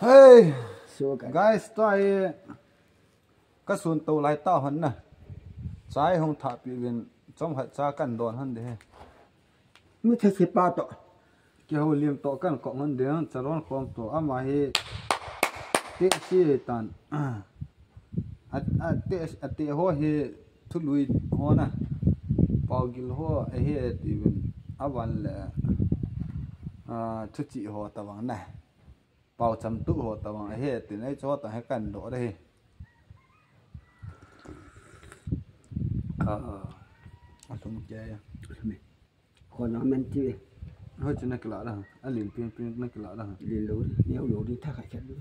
Hey, So cái guys, tôi cái xuân tàu lại tao hẳn nè. Trái hông thả bị viên trong hạt cha căn đòn hẳn đấy. mới thấy xếp ba tổ Cái hồ liềm tổ căn cộng hẳn đấy, chả rón con tổ à mà he tệ xí tàn. Tệ hoa he thu lùi hoa nè. Bảo gil hoa he thì viên à văn lệ thu chị hoa tao vắng nè. Bảo chăm tu hoa tao vắng he thì lấy cho tao hay căn đổ đây. Anh không chơi à? còn nó men chưa Hơi chuyện này cái lạ đó, anh liền pin này cái lạ đó. liền lối nếu lối đi thác hải chân luôn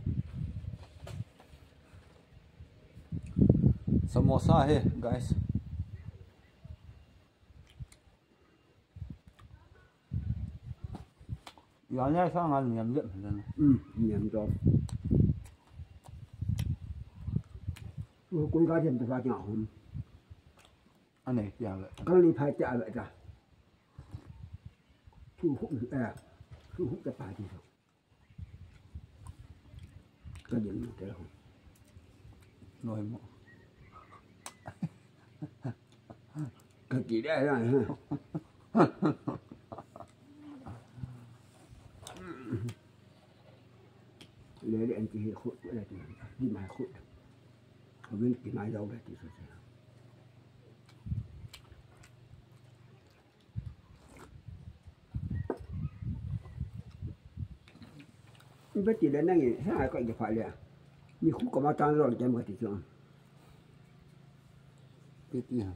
Samosa hey guys. Giờ nhá sang ăn miếng điện rồi. miệng rồi cũng có tiền từ vào nhỏ hơn Anh này giờ lại. các ly phải trả lại ra thu hút cái bài gì rồi cái điểm một cái không Nồi mọ. cái gì đấy rồi ha lấy anh chỉ hút cái này thì đi mai hút ở bên cái mai đâu đấy thì sao biết chỉ đến đây thế này có gì phải liền như không có bao trang rồi cho mọi thị trường Biết gì hả?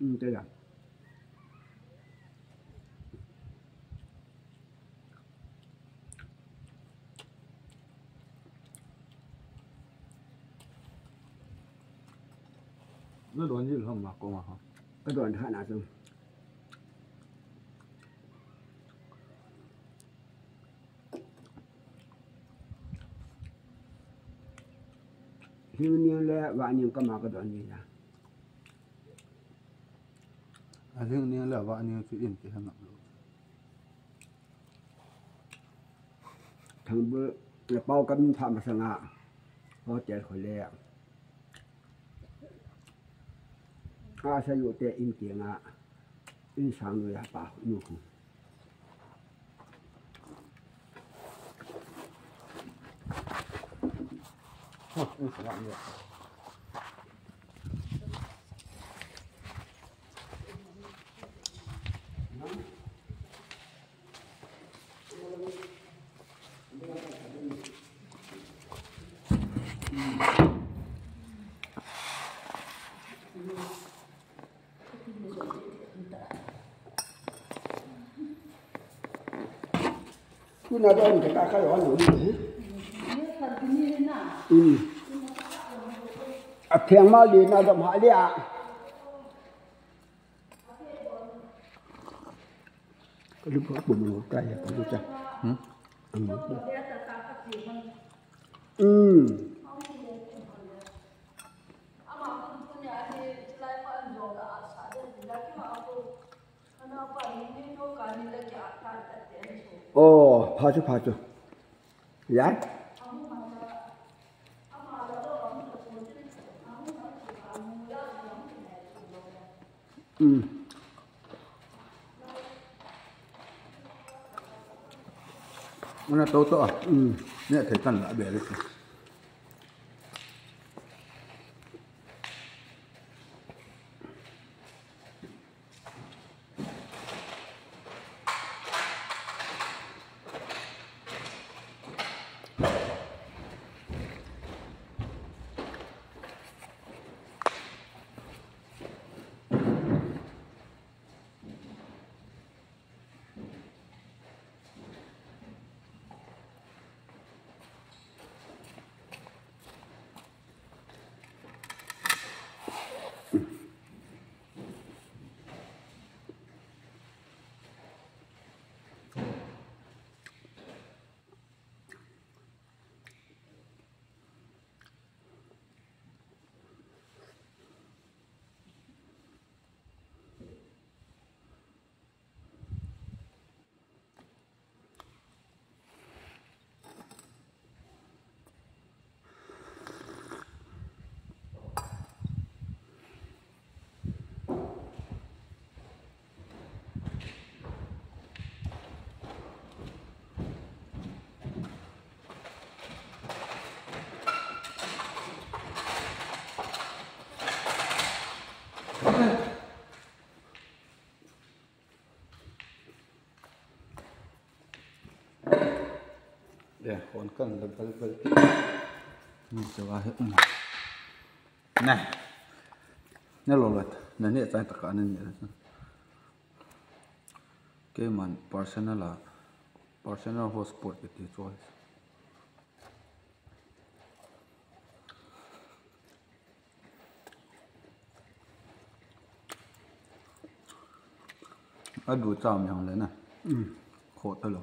thế là Nó đoán gì không mà cô mà hả? cái đoàn hạ nào xong hiu niên lẽ và niên có mà cái đoàn gì là Anh riêng nên là vợ nên chuyện cái hàng ngậm rồi. thằng bữa là bao cân phạm mà sang ạ có chạy khỏi lẽ sẽ dụ tệ in tiếng ạ in sang người bảo nụ không Anh sẽ làm gì? cứ nói đó thì cái đó nó đi thieng mà đi nó đâm hại đi ạ cái lúc đó bụng nó cay có được chưa 파주 야 Nó là tốt à? Nè thấy cần lại bể được. Yeah, còn cần là phải cho vào hết này nó lột này nè tại tất cả nên cái mà personal hotspot cái gì rồi ở đủ chạm nhau lên nè khổ tới rồi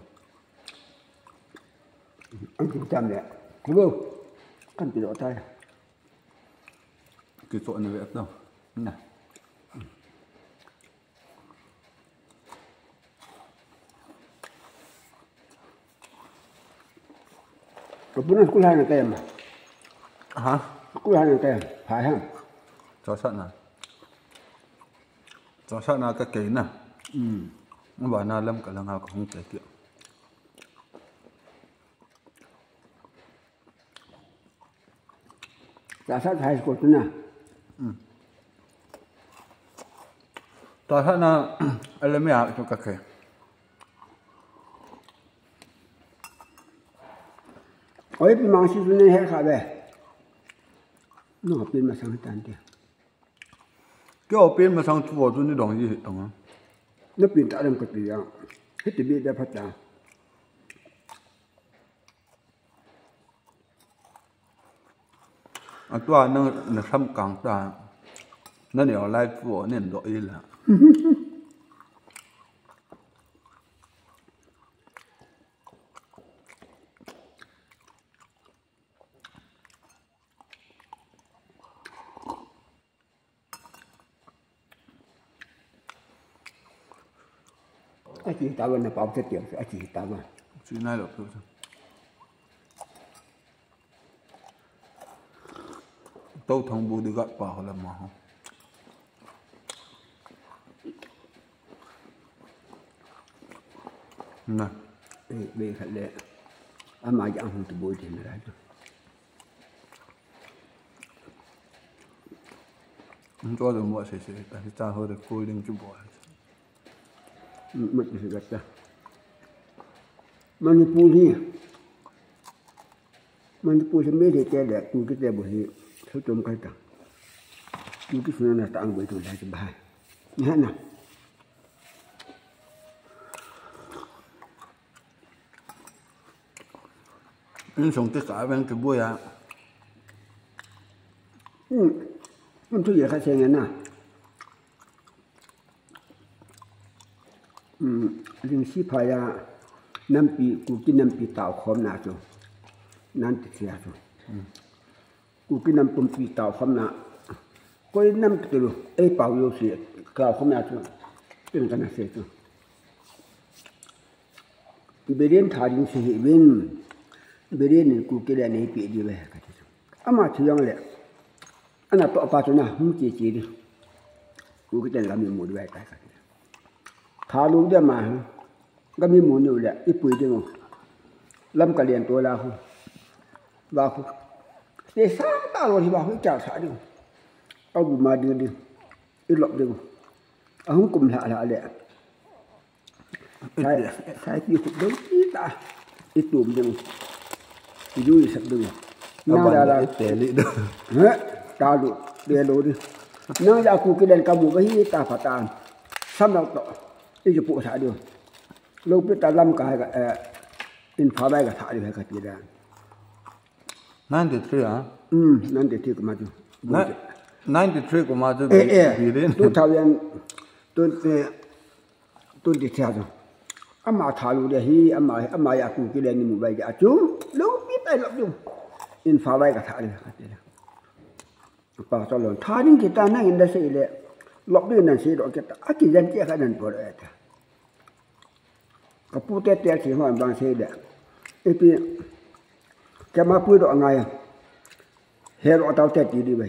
anh cũng chăm đấy đúng không anh bị đổ tay cái chỗ này vậy đâu này rồi bữa nay cũng hai người tem mà hả cũng hai người tem phải không cho sợ nào cái kín nè nó bảo nào lâm cả lần nào cũng không thể kiện giả sát hai cột nữa nè cho sợ nào lâm nhà cho cái kín ôi bị mang xíu này hết cả về nó học bên mà sang tan đi cái ở bên mà sang chùa cho nó đồng gì hết đồng á nó bên ta làm cái gì à hết thì biết đã phát ra àตัวnó xăm càng ta nó nhiều lại chùa nên đội là anh chị ta vẫn là bảo chất tiền anh chị ta vẫn chuyện này được rồi tôi thông bố được gặp bảo là mà nè về khẩn lệ anh mà dạng không từ bồi tiền này không cho được mọi sự tại vì ta hơi được côi lên chút bỏ mất cái gì cả Manipuri mấy để cái đẹp cũng cái đẹp bởi số trộm cái tầng cũng cái phương là tặng với tôi lại cho bài nhá nào nhưng sống tất cả bên cái buổi à không thấy gì khác xem nào linh sĩ phải là năm pi cụ cái năm pi tạo khóm nào rồi năm tỷ rồi cụ cái năm pum pi tạo khóm nào có năm tỷ rồi ấy bảo yêu sĩ tạo khóm nào rồiเป็นกันนะเสร็จเบเรียนทารินสิเวนเบเรียนกูเกลนี่ปีดีเว้กันอามาที่ยังเลยอันนั้นต่อไปจนนะหุ่นจีจีดิกูก็จะลำมีหมูด้วยกันทาลูกเดียมาก็มีหมูอยู่แหละอีปุ๋ยดิงลำกะเรียนตัวลาหูว่าหูเดี๋ยวซ้ำตาโรที่ว่าหูจ่าสาดิเอาบุมาดิดิอีหลบดิเอาหุ่นกลุ่มละเลยใช้ที่ขุดดูที่ตาอีตุ่มดิยุ่ยสักดิน่าจะเตลิดเฮ้ยตาดูเดี๋ยวดูดิน่าจะกูกินเดินกับบุไปที่ตาผัดตาซ้ำเราต่อที่จะปวดขาดิลูกไปตาล้ำกายกับอินฟ้าได้กับขาดิให้กับจีได้นั่นติดเชื้อนั่นติดที่ก็มาดูนั่นติดเชื้อก็มาดูบีเรนตัวทาวีนตัวติดเชื้อจ้ะอามาทาลูเดียฮีอามาอยากกูกินเดินนี่มุไปจ้ะจุ๊ลูกพี่ไปหลับจุ๊อินฟ้าได้กับขาดิให้กับจีได้ป่าตลอดท่านี้kitaนั่งอินได้สิเลยหลบด้วยนั่นสิเราkitaอากินเจ้ากันนั่นปวดเอตก็พูดเตะสิหัวบางสิเด้ไอ้ปีจะมาพูดว่าไงเฮโร่เต้าเตะดีไป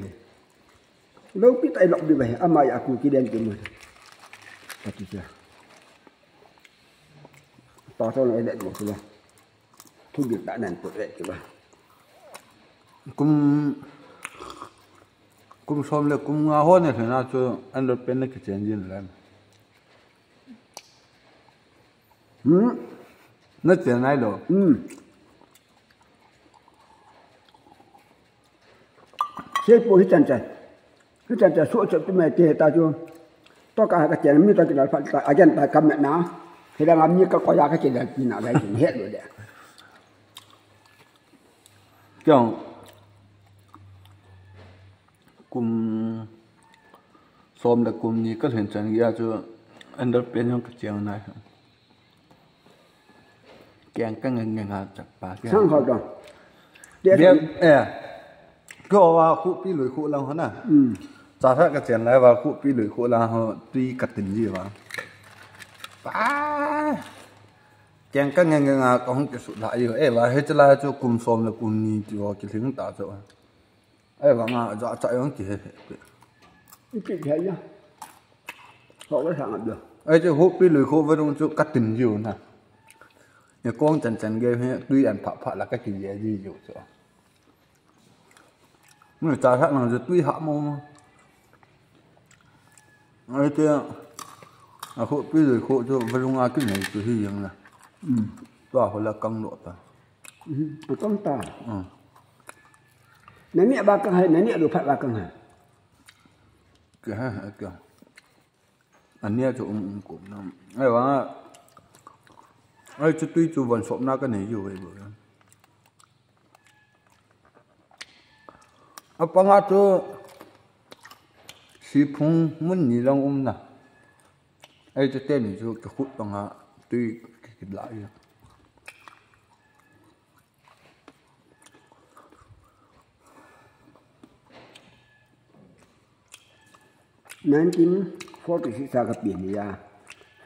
ลูกพี่ไตหลบดีไปอามาอยากกูกินเด่นกินมันปฏิเสธป่าตลอดไอ้เด็กบอกว่าทุกอย่างนั่นปวดเอตกี่บ้าcũng xóm là cũng ngao hơn này thì nào cho anh được bên cái chuyện gì làm nó chuyện này rồi sẽ bố hít chân số cho tụi mày chơi ta cho to cả cái chuyện mình ta chỉ là phải ai dân ta cầm mẹ nó thì đang làm như cái coi ra cái chuyện là gì nào đấy chuyện hết rồi đấy kiểu cùng xóm là cùng như các hiện trạng kia cho anh đã biến trong cái chuyện này kẹn các ngành chặt phá cái sang họ rồi biết cái vào khu pi lưỡi khu lang hả nè trả hết cái chuyện này vào khu pi lưỡi khu lang họ tuy cắt tình gì mà kẹn các ngành có không cái sự lại rồi là hết là cho cùng xóm là cùng như cho cái tiếng tạo cho và ngà dạ chạy không kì hết cái thế nhá họ có thằng được chứ hút pi lưỡi khu với đông cho cắt tình gì nè nhà con chân ghê hết tuy ăn phạ là cái gì nhiều chỗ người ta khác là tuy hạ mông ấy kia khổ bây giờ khổ cho với ông cái này từ hy vọng là tòa hồi là căng độ ta căng ta nãy nè ba căng hay nãy nè được phải ba căng hay kìa anh nghe chỗ cũng ấy mà ấy chứ tuy chú vẫn sống na cái này nhiều vậy rồi apa nga tu si phung mun ni long na ai tu te ni chu cái khut pa nga tuy cái lại 1946 ka pi ni ya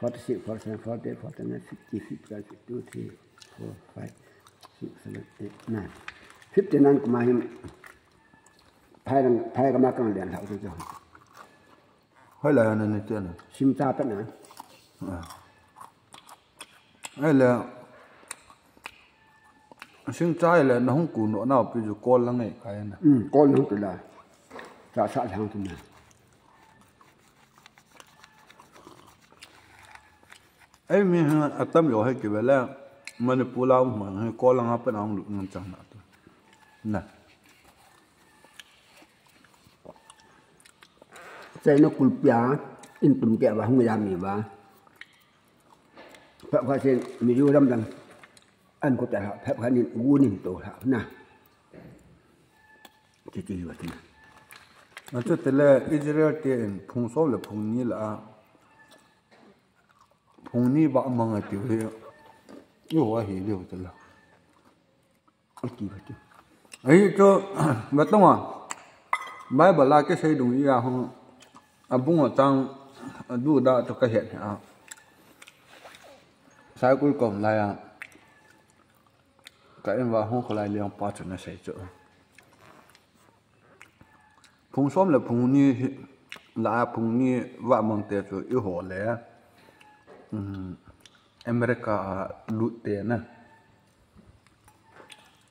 46 47 48 49 50 51 52 53 4 5 6 7 8 9 59 kuma him phai ka ma kan lian thau cho hay là này tiền này sim ta tất nè hay là sinh trai là nó không cù nữa nào bây giờ con lăng này cái này con nó tự là xã thằng tụi này ấy mình tâm rồi hay kiểu vậy là mình phụ lao mà hay con lăng hấp bên ông luôn chẳng nào thôi nè sai nó kulpia in tum kẹ và không làm gì ba phải phải xem mình yêu lắm rằng anh có thể phải phải nên uống nên tổ hảo nè chỉ vậy thôi mà cho tới là Israel tiền phùng số là phùng ni bạn mang ở tiểu hiệu yêu ai hiểu được tới là kỳ vậy chứ ấy cho mà tông à mấy bà la cái xây đồng ý à không bung ở trong đu đã cho cái hiện à sai cuối cùng là cái em vào không có lại liền bắt cho nó xây chỗ phùng xóm là phùng ni vợ mang tiền cho yêu hồ lẽ America lụt tiền nè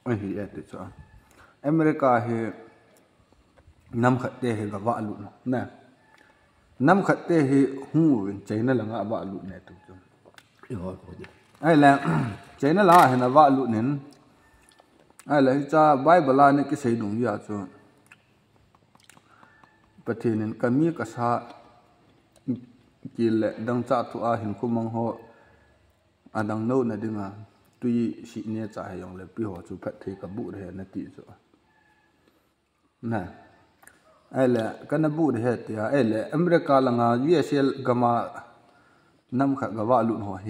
ấy thì để cho America thì năm khát tiền thì gặp vợ lụt nè năm khát tiền thì hú cháy nó là ngã vợ lụt này tụi chúng ai là cháy nó là hình là vợ lụt nên ai là cha Bible là này cái xây đúng gì à choประเทศนั้นก็มีกษัตริย์กิเลสดังจากตัวเห็นคุ้มมองหัวดังโน้นนะดึงอ่ะตุยสิเนี่ยจ่ายอย่างเลยปีหัวจุประเทศกับบุตรเห็นนั่นติจ้ะน่ะไอ้แหละก็นั่นบุตรเห็นที่ไอ้แหละอเมริกาละงาUSAก็มานำขัดกับว่าลุนหัวเฮ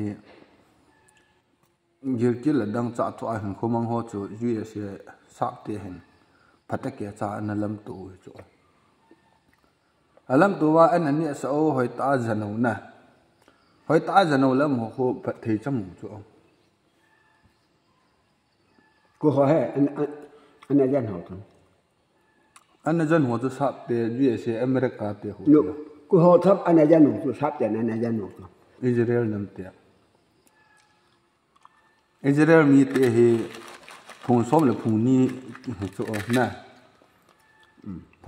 ยืดกิเลสดังจากตัวเห็นคุ้มมองหัวจุ USA สักที่เห็นพัฒนาเกียรติจ่ายนั่นลำตัวจ้ะalam tu wa an ani sa o hoi ta zanau lam ho phat thei cham chu cô hỏi anh dân họ thôi anh dân họ tu sap te USA America te ho cô hỏi thấp anh dân họ tu sap te anh dân họ Israel nam te Israel mi te he phung som le phung ni chu na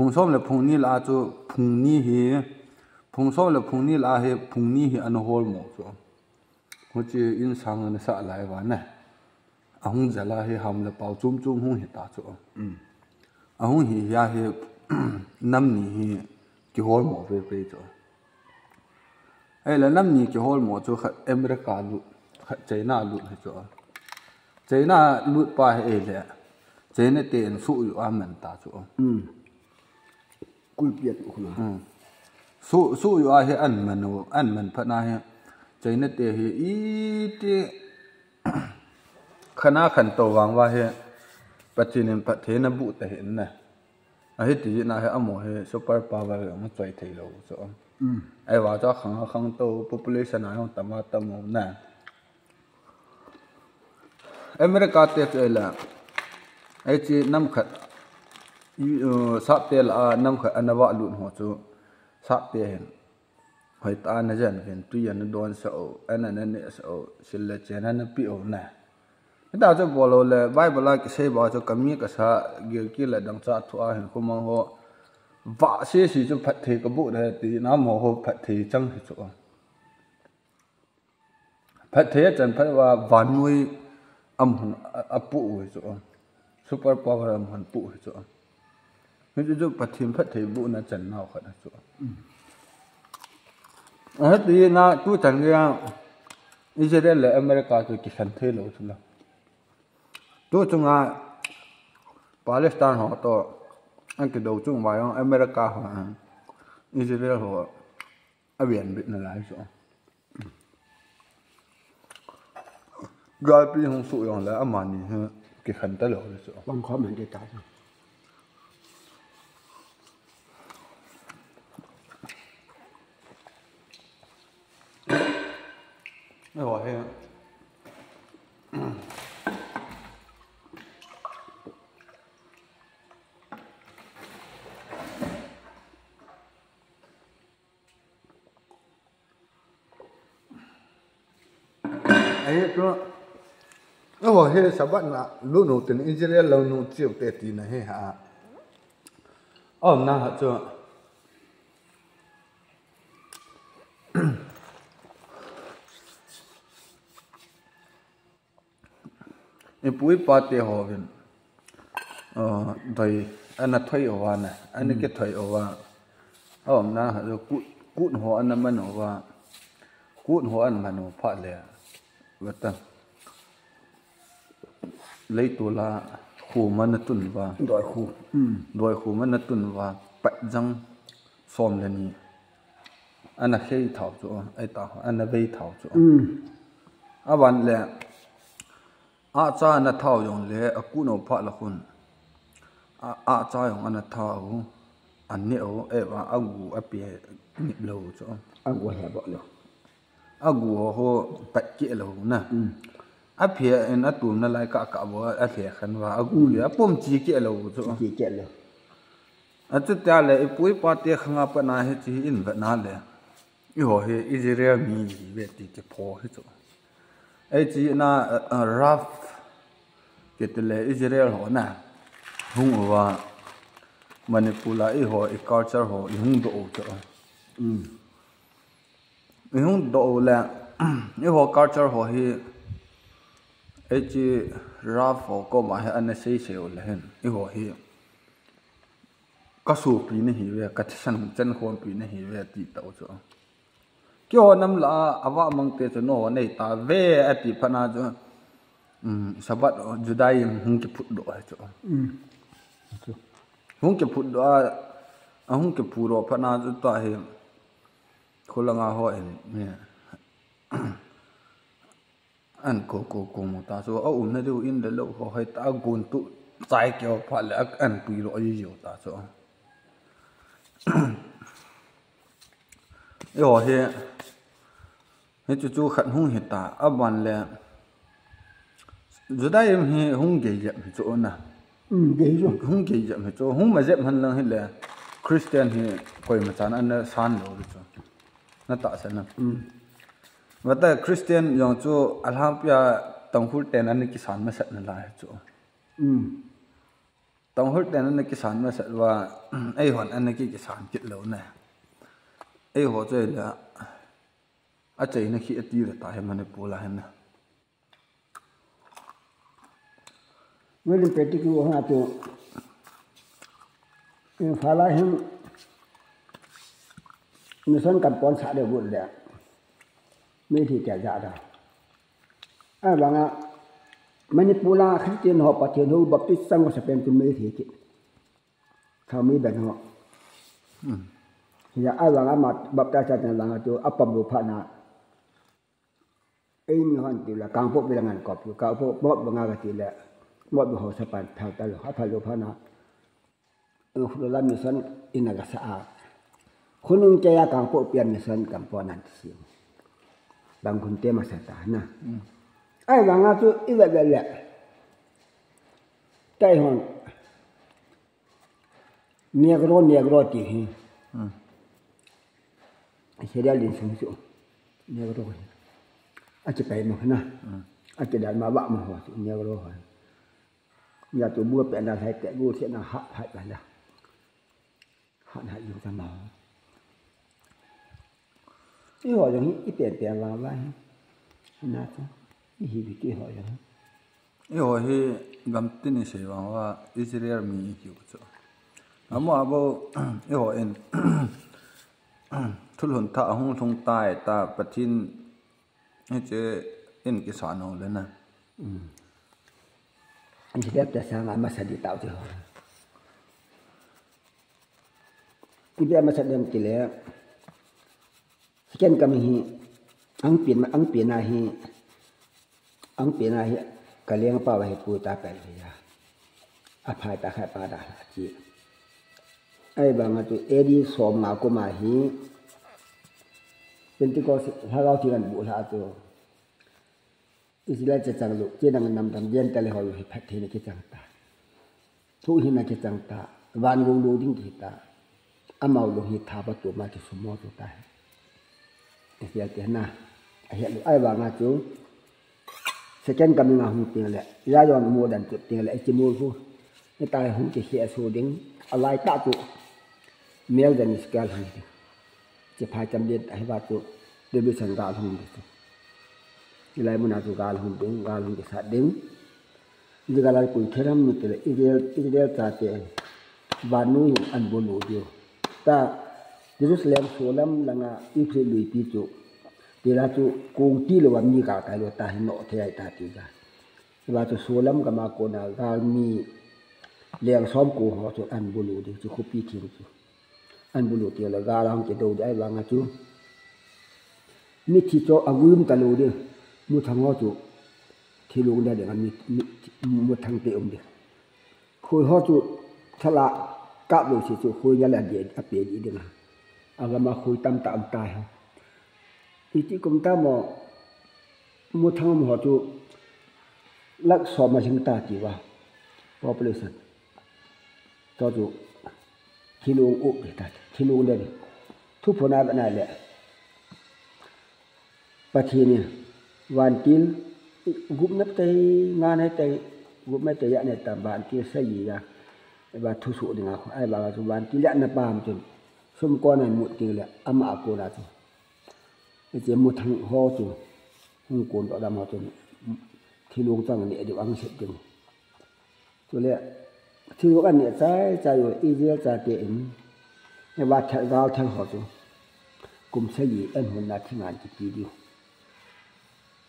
phung som là phung ni là cho phung ni hi phung som là phung ni là he phung ni hi an hol mo cho ho chi in sang an sa lai wa na ahung zala he ham la pau chum hung hi ta cho ahung hi ya he năm nỉ cái hol mỏ về chỗ ấy là năm nỉ cái hol mỏ chỗ America lụt China lụt hay chỗ China lụt pa hay lẽ China tiền sụ yu amen ta chỗ cùi biệt của nó sụ yu ai ăn mình phát na hay China tiền hay ít khana khẩn tổ vàng va hay bắt trên bắt thế nó bụ tại hiện này hết thì na hay amo hay super power mà chơi thấy lâu chỗ ai vào cho khang tổ population này không tầm nè America tiệt là ai chỉ năm khát sát tiệt là năm khát anh vợ luôn họ chú sát tiệt hiện hỏi ta nó dân hiện tuy nhiên nó đón sợ anh này sợ xin là chuyện anh biểu nè chúng ta cho bỏ lỡ là Bible là cái xe bảo cho kami cái sa kia là đằng sau thua hiện không mang họ vạ xe chỉ cho phát thị cái bộ này thì nó mà họ phát thị chẳng thì chỗ phát thị chẳng phải là vạn nuôi âm hồn phụ hay chỗ super power âm hồn phụ hay chỗ nên cho phát thị bộ nó chẳng nào hết chỗ hết thì na tu chẳng cái Israel là America tôi chỉ khẩn thế lâu thôi tu chung là Palestine họ to anh cái đầu chung vào America họ Israel họ ở biển bị nó lại chỗ rồi bây giờ sụi họ là âm mani cái khẩn tới lâu rồi chỗ bằng khó mình để trảไม่ไหวฮะไอ้ตัวโอ้โหเฮ้สบัดน่ะลูกหนูถึงอิสราเอลเราหนูเจียวเตตีนะเฮ้ฮะอ๋อน่าฮะจ้ะไอ้ปุ้ยปาเตหอเป็นถอยอันนั้นถอยออกว่านะอันนี้ก็ถอยออกว่าอ๋อนะฮะกูดหัวอันนั้นมันออกว่ากูดหัวอันมันออกพลาดเลยว่าตั้งเลยตัวละคู่มันตุนว่าดอยคู่มันตุนว่าปัจจังฟอร์มเลยนี่อันนั้นแค่เท่าจ้ะไอ้ตาอันนั้นไม่เท่าจ้ะวันเลยอาจารย์นัทเท่าอย่างเล่กูโนพระละคนอาจารย์ของอันนัทเท่าอันนี้ว่าอากูอเปียนิโลจ้ะอากูแหบบ่เลยอากูเขาปัจเจโลนะอเปียอันนั้นตัวนั่นไรกะบ่อเปียขันว่าอากูเนี่ยปุ่มจีเจโลจ้ะจีเจโลอันจุดที่อะไรปุ้ยปาเตียขังปนาเหตุอินแบบนั้นเลยอีหัวเฮอิสราเอลมีเวทีจะพอเหตุไอ้จีน่ารัฟเกิดเลยอิสราเอลหัวน่ะหุ่งว่ามันพูดละไอ้หัวไอ้ culture หัวไอ้หุ่งโดจ้ะไอ้หุ่งโดแหละไอ้หัว culture หัวเฮไอ้จีรัฟหัวก็มาให้อันนั้นเสียเลยเห็นไอ้หัวเฮก็สูบปีนี่เว้ยก็ฉันจันคนปีนี่เว้ยตีเต่าจ้ะเกี่ยวน้ำละอาวะมังเตจโนในตาเวอติพนาจ้ะสบัดจุดายหุ่งจะพุดดอยจ้ะหุ่งจะพุดดอยหุ่งจะพูดพนาจุดตัวเองคนละงาหัวเองเนี่ยอันโกงตาสัวเอานั่นดูอินเดลเขาให้ตากุนตุใจเกี่ยวพันแล้วอันปีรอยอยู่ตาสัวไอ้หัวเฮให้จู่ๆขัดหุ่งเห็ดตาอับวันแล้วจะได้เฮหุ่งเกี่ยมจู่นะเกี่ยมหุ่งเกี่ยมจู่หุ่งมาเจ็บมันเลยให้แล้วคริสเตียนเฮคอยมาจานอันนั้นสานโลจู่นั่นตาสันนะว่าแต่คริสเตียนอย่างจู่อัลฮัมพิยาต้องพูดแต่นั้นกิสานมาสัตนั่นแหละจู่ต้องพูดแต่นั้นกิสานมาสัตว่าไอ้หัวอันนั้นกิสานจิตเหลวนะไอ้หัวใจละอาจารย์นักขีดตีระตายมันในปูลาเห็นนะเมื่อเรื่องเป็ดที่กูหาตัว phá lại him mình sân cầm con xã đều buồn đẹp mấy thì trẻ dạ đâu ai bảo ngà Manipula Christian họ bắt tiền họ baptist sang có sẽ từ mấy thì thao mấy bên họ giờ ai bảo ngà mà baptist ra là ngà cho apa bộ phận nào ấy như hắn thì là càng bộ bilangan cọp càng bộ bọt bằng ngà thì là bọt bộ họ sẽ bàn thao ta họ phải bộ phận nào ở làm mình sân in là saoคนนึงจะกางโปเปลี่ยนในส่วนกับปอนันติสิบางคนเตมาสตานะไอ้บางอาจุอีแบบแหละใจหอนเนียกรอตีเสียดายลินสูงสุดเนียกรออาจจะไปมั้งนะอาจจะได้มาบ้ามาหัวเนียกรออย่าตัวบัวเป็นอะไรแต่บัวเสียนะหักไปแล้วหักอยู่ตั้งนานcái họ giống như cái tiền vào lại nát cái gì cái họ giống cái họ thì làm tin là sẽ bảo là Israel mình chịu chứ mà bao cái họ enทุนท่าห้องทงใต้ตาประทินให้เจen cái sàn hồ lên nè anh chỉ biết là sao mà sẽ đi tạo cho họ cái biết mà sẽ đem cái lẽ Sekian kami hi ang pina hi kaliang pa wa hi pu ta pe ya aphai ta kha pa da chi ai ba nga tu edi som ma ko ma hi Pentecost ha ga ti kan bu la tu isila cha chang lu che nang nam dam yen ta le ho hi phat the ne ke chang ta thu hi na ke chang ta wan gong lu ding ki ta amau lu hi tha ba tu ma ti su mo tu ta Iya tiana, ayat lu ayat bang acu, sekian kami ngahung tinggal, ya yon mua dan tu tinggal, cemul tu, ni tay hung cekik asuding, alai tak tu, mel dan sekal hung tu, cepat jam dia ayat batu, dia bisa gal hung tu, ilai mana tu gal hung kesat ding, jika lagi pun keram ni tu, Israel cate, banu yang anbolu dia, ta Jerusalem solam langa Israel lui pi chu tila chu kung ti lo wa mi ka kai lo ta hin no the ai ta ti ga ba chu solam ka ma ko na ga mi leng som ku ho chu an bulu di chu khu pi thim chu an bulu ti la ga lang ke do dai ba nga chu mi thi cho agum ta lo di mu thang ho chu thi lu da de mi mu thang te de khoi ho chu thala ka lo si chu khoi ya la de a pe di de na agama khui tam tai iti kum ta mo mu thang mo chu lak so ma sing ta ti wa population to chu thilung u ta thilung le thu phona ba na le pa thi ni wan til gup nap tai nga nai tai gup mai tai ya ne ta ban ti sa yi ya ba thu su ni nga ai ba chu wan til ya na pam chu xung quanh này một tiếng là âm ạc của là cái chỉ một thằng ho chứ không cuốn đó làm họ chứ thì luôn rằng này đều ăn sạch chừng cho nên thì lúc anh này trái rồi Israel trái tiền nhưng mà thay vào thay họ chứ cùng xây dựng anh hồn là thiên ngàn chỉ đi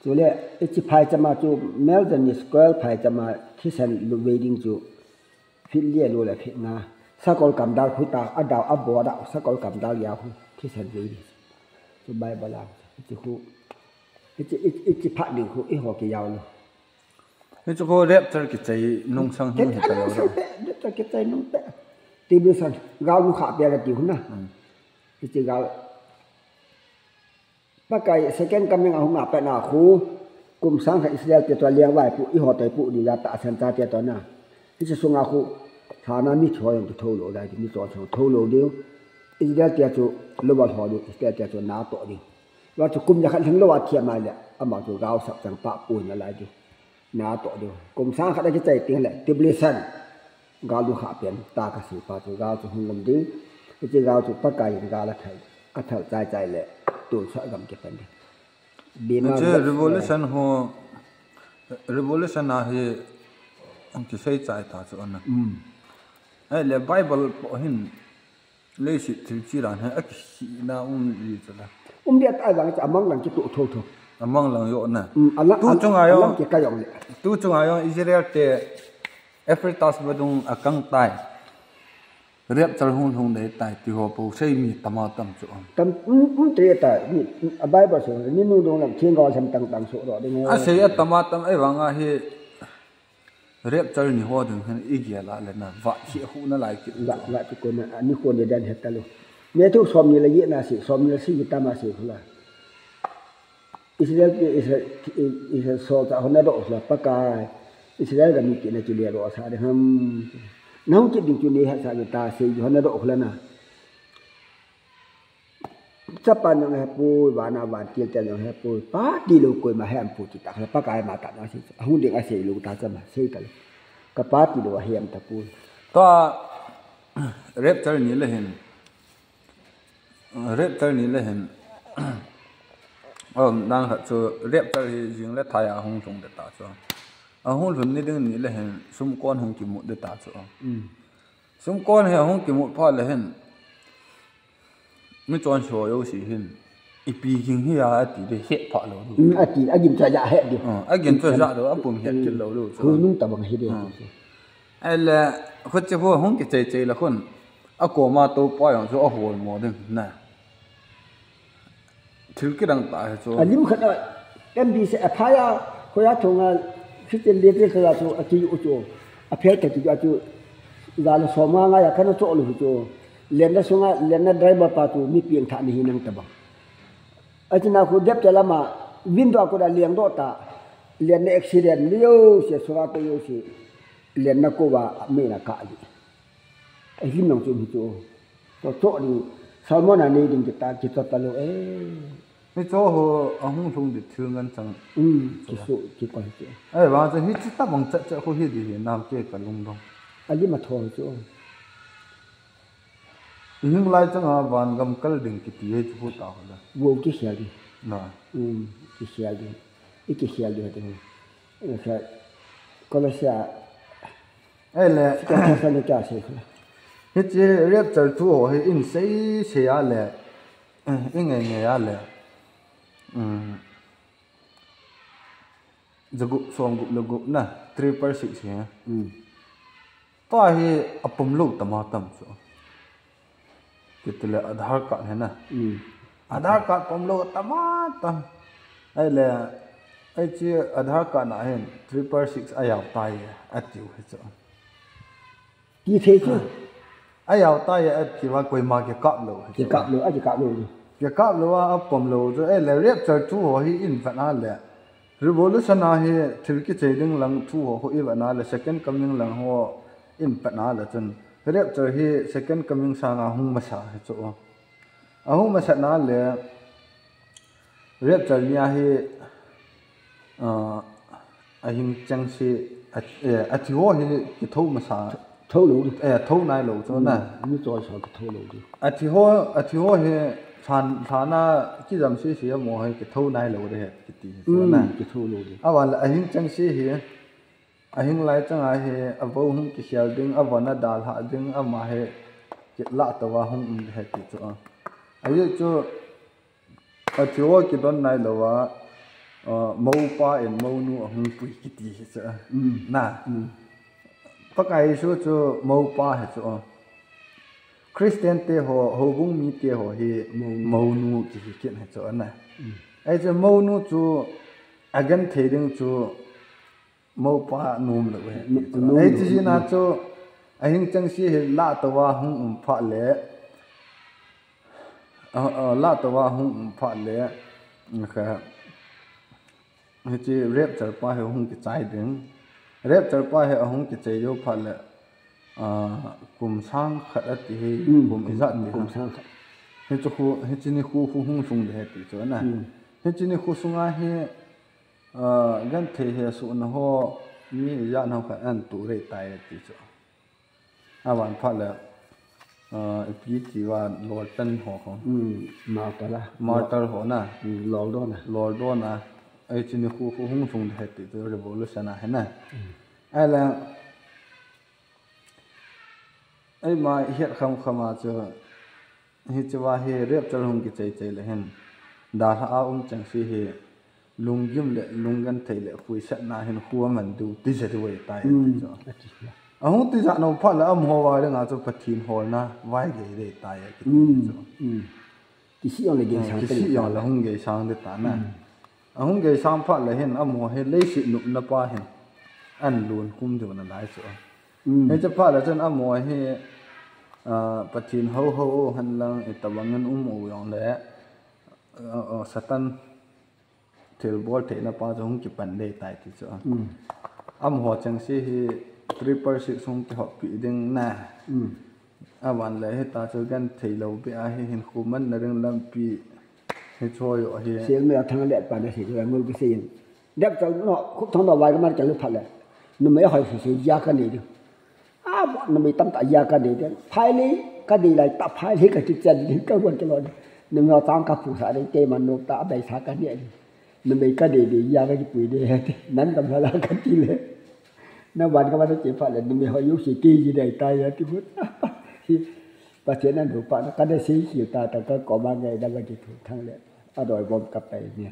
cho nên cái chỉ phải cho mà chú Melbourne Square phải cho mà khi sang wedding chú phiên liên luôn là phiên nga sa kol kam dal khuta adau abo da sa kol kam dal ya khu thi san ri so bai bala chi khu chi pha ding khu i ho ke yaw lo cái chỗ rep cho cái trái nông sang hơn thì cái đó rep cho cái trái nông pe ti bi san gao lu kha pe la ti hu na chi gao ba kai second coming a hu ma pe na khu kum sang ha Israel te to liang wai pu i ho tai pu di ya ta san ta te to na chi su nga khu thà na mi choi yang thâu lo dai mi cho thâu lo dio Israel tia chu lo ba ho dio Israel tia chu na to di wa chu kum ya khan thang lo wa thia mai le ama chu gao sak chang pa pu na lai di na to dio kum sang kha da chai ting le tiblesan gao lu kha pian ta ka si pa chu gao chu hung lom di chi gao chu pa kai ga la thai a thal chai chai le tu sa gam ke pen di ma revolution na he ang ki sei chai ta chu na ai le bible po hin le si thil chi ran ha ak si na li chala dia ta lang cha amang lang chi tu tho tho amang lang yo na Allah tu chung ayo Allah ke kayong le tu chung ayo Israel te Ephraitas badung akang tai riap chal hung hung de tai ti ho po sei mi tama tam chu tam tre ta ni bible so ni nu dong lam thien go sam tang tang so ro de ne a sei tama tam ai wanga hi riap chal ni ho ding han igya la le na va chi hu na lai ki la ti ko na ni ko ne dan het talo me tu som ni la ye na si som ni si ta ma si la Israel is so ta hona do la pa ka Israel ga mi ki na chi le ro sa de ham nau chi ding chu ni ha sa ta se hona do la na Japan yang hepu wana wan kiel tel yang hepu pa di lo ko ma hem pu chi ta pa ka ma ta na si hu ding a se lu ta cha ma se ka ka pa ti do hem ta pu to rep chal ni le hen rep chal ni le hen nang ha chu rep chal hi jing le thaya hong chung de ta chu a hong lun ni ding ni le hen sum kon hong ki mu de ta chu sum kon he hong ki mu pha le hen mi chuan cho yo si hin i pi king hi a ti de het pha lo du a ti a gin cha ya he di a gin cha ja do a pum het ki lo lu hu nung ta bang hi de ai la khot che pho hong ki chei chei la khon a ko ma to pa yang chu a hol mo ding na thil ki dang ta chu alim khana mb se aphaya khoya thonga christian leader kha chu a ti u chu a phe ta ti chu da la so ma nga ya khana chu lu chu len na sunga len na driver pa tu mi piang tha ni hinang ta ba achina khu dep chala ma window ko da liang do ta len na accident liyo se sura to yo si len na ko ba me na ka li ai him nong chu chu to ni salmon ani ding ta ki to ta lo mi cho ho a hung thung de thil ngan chang ki su ki ko chu ai wa cha hi chi ta bang cha cha ho hi di nam ke ka lung dong ali ma thon chu hing lai chang a van gam kal ding ki ti he chu ta ho la wo ki sia di na ki sia di ki sia di de ne ka ko la sia ai le ka sa le ka se hi che rep chal tu ho hi in sei se ya le in nge nge ya le jagu som gu lu gu na 3/6 he ta hi apum lu tama tam chu kitle Aadhaar card है ना Aadhaar card pom lo tama tam ai le ai chi Aadhaar card na hen 3/6 ayaw tai atiu he chu ki the chu ayaw tai ati wa koi ma ke kap lo ki kap lo a ki kap lo ke kap lo wa pom lo chu ai le rep char tu ho hi in fa na le revolution na hi thil ki cheding lang thu ho i wa na le second coming lang ho in pa na le chun rep char hi second coming sa nga hung ma sa he chu a hung ma sa na le rep char nya hi a hing chang si a thi ho hi ki tho ma sa tho lo tho nai lo chu na ni choi so tho lo di a thi ho he than thana ki jam si si mo he ki tho nai lo de he ki ti chu na ki tho lo di a wal a hing chang si hi a hing lai chang a he a bo hung ki hial ding a wana dal ha ding a ma he ki la ta wa hung he ti chu a ye chu a thi ho ki don nai lo wa mo pa en mo nu a hung pui ki ti hi cha na pa kai su chu mo pa he chu Christian te ho bung mi te ho hi mo nu ki hi ken he chu na ai chu mo nu chu again theding chu mo pa num lo he ai chi na chu a hing chang si he la to wa hung pha le la to wa hung pha le kha he chi rep char pa he hung ki chai ding rep char pa he hung ki chei yo pha le kum sang khat ati he kum izat ni kum sang he chu he chi ni khu hung sung de he ti chu na he chi ni khu sunga he gan the he su na ho mi ya na kha an tu re tai ti chu awan pha le pi ti wa lord tan ho ho martar ho na lord do na ai chi ni khu hung sung de he ti chu revolution na he na ai la ai mai hiat khama chu hi chuwa hi rep chal hung ki chei le hen da ha chang si hi lunggim le lunggan thei le pui sa na hen khuwa man du ti se wei tai chu ahung ti ja no pha la am ho wa le nga chu pathin hol na wai ge de tai ki chu ki si yong le ge sang ki si yong la hung ge sang de ta na ahung ge sang pha le hen am ho he le si nu na pa hen an lun kum de na lai chu he cha pha la chen am ho he pathin ho han lang etawangan o yong le satan thil bol the na pa jong ki pan le tai ti chu am ho chang si hi 3% song ki ho pi ding na awan le he ta chu gan thei lo be a he hin khuman na reng lam pi he choi o he se me thang le pa na se ju ngul bi se yin dep chal no khu thong da wai ka ma chal lu phat le no me hoi se ya ka ni du no me tam ta ya ka ni de phai li ka di lai ta phai li ka ti chen ni ka won ke lo no me tang ka pu sa de te man no ta bai sa ka ni no me ka de ya ka ji pu de nan tam la ka ti le na wan ka ma de che phat le no me hoi yu si ki ji dai tai ya ti pu pa chen nan du pa ka de si ki ta ta ka ko ma ngai da ba ki thu thang le a doi bom ka pe ni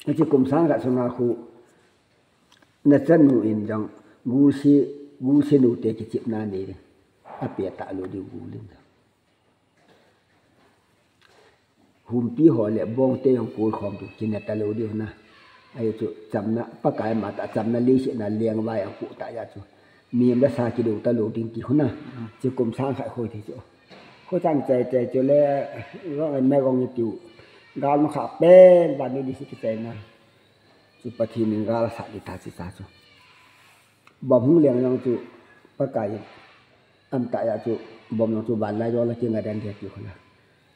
a chi kum sang ka sunga khu na chan nu in jang gu si nu te ki chip na ni a pe ta lo di gu lin hum pi ho le bong te yang ko khom tu kin ta lo di na ai chu cham na pa kai ma ta cham na li si na liang wa yang pu ta ya chu mi ma sa ki do ta lo ding ki huna chi kum sang khai khoi thi chu ko chang che chu le lo me gong ni tu gal ma kha pen ba ni di si ki te na chu pa thi ning gal sa di ta chi sa chu bom hung liang yang chu pa kai am ta ya chu bom yang chu ban la yo la chi nga dan de ki huna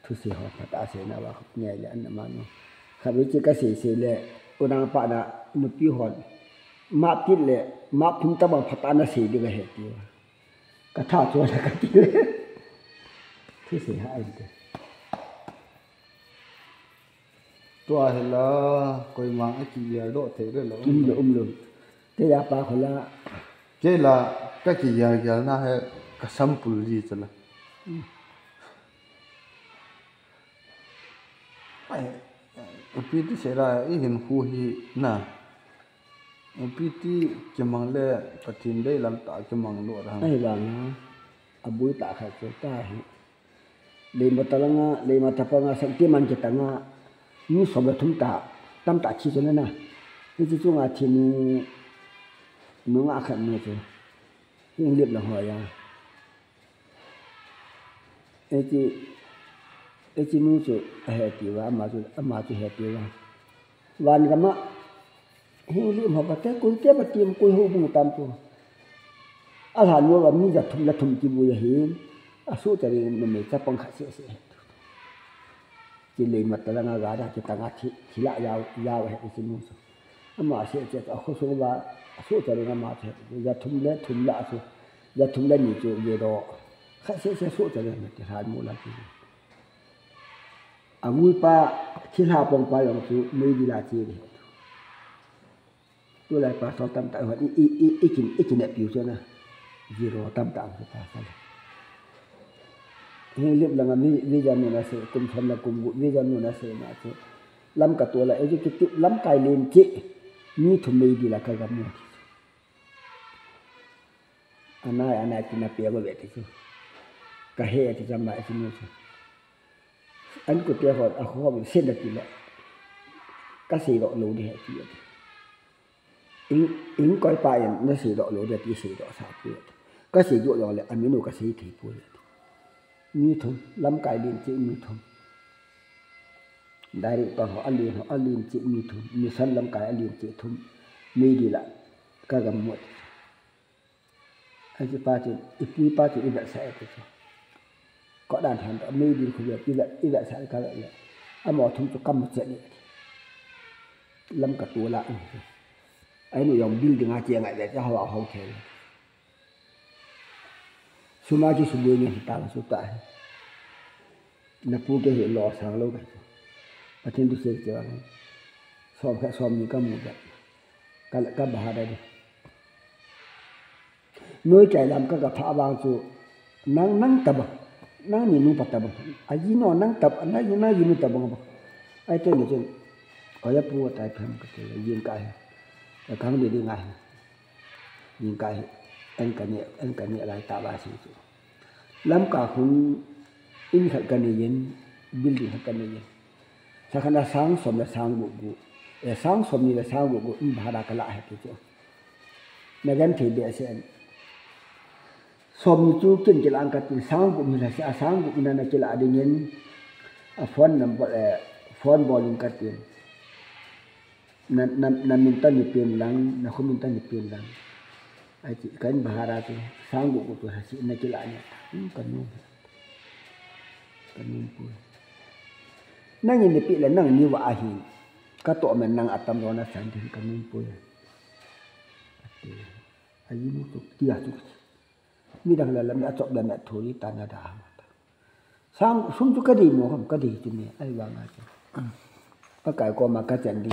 thu si ho pa ta se na wa nge le an ma no kha bi chi ka se le unang pa na nu pi hon ma ti le ma phum ta ba phata na se di ga he ti ka tha chu la ka ti le thu si ha ai de tua he la koi mang a ki ya do the re lo lo te ya pa khola ke la ka ki ya na he ka sam pul ji chala ai pi ti se ra i hin hu hi na pi ti ke mang le pathin dei lam ta ke mang lo ra ai ba na abui ta kha chu ta hi le ma ta nga le ma ta pa nga sam ti man ke ta nga ni so ba thum ta tam ta chi chu na ni chi chu nga thi ni nu nga khan ni chu ing lip la ho ya e chi nu chu he ti wa ma chu he ti wa wan ga ma he li ma ba ta ku te ba ti ku hu bu tam chu a la nu wa mi ja thum ki bu ya hi a su ta ri no me cha pang kha se chỉ lấy mặt là ngã gà ra chỉ tăng ngã chỉ lại giàu hết cái nu số, mà sẽ chỉ có số ba số cho nên mà thế, giờ thùng lạ số, giờ thùng lên nhiều chỗ về đó, khách sẽ số cho nên cái hai mua là gì, vui pa khi nào bông pa lòng số mới đi là gì đấy, tôi lại pa số tâm tại hoặc ít nẹp biểu cho nè, zero tâm tạo cho ta sao he lip langa mi jam na se kum tham la kum gu mi jam na se na che lam ka to la executive lam kai len chi ni thu mei di la ka gam ni ana ti na pe go ve ti ka he ti jam ma ti ni an ko te ho a ho bi se da ti la ka se ro lo di he ti in koi pa yan na se ro lo de ti se ro sa pu ka se yo yo le amino ka se ti pu mi thum lam kai lin chi mi thum dari to ho alin chi mi thum mi san lam kai alin chi thum mi di la ka gam mo ai pa chi ipui pa chi ida sa ko có đàn han mi di khu ida sa ka la a mo thum chu kam che ni lam ka tu la ai nu yong building a che ngai de cha ho ho the suma chi su bu ni ta la su ta na pu ke he lo sang lo ka pathin du se che som ni ka mu da ka ba da nuôi chạy làm các gặp phá bang chú nắng tập nắng nhìn nu bắt tập ai gì nó nắng tập nắng gì nu tập bang ai tên này chứ có giá mua tại phim cái gì cái kháng đi ngay nhìn cái anh cả nhẹ lại tạo ba sự lắm cả cũng in thật cái này yên building thật cái này yên sao khán giả sáng sớm là sáng gục sáng sớm như là sáng gục bà đã cái lại cái chứ này gần thì để xem sớm chú chân chỉ là ăn cái sáng gục như là sáng gục như là chỉ là đi nhìn phone number phone bowling cái tiền na minta ni pin lang na ko minta ni pin lang ai chỉ kan bahara tu sanggup tu hasil na kilanya kanun pu nang ni pi la nang ni wa ahi ka to men nang atam ro na san din kanun pu ai ni tu tia tu mi dang la lam achok da na thori ta na da sang sum tu ka di mo kam ka di tu ni ai wa nga ka kai ko ma ka chan di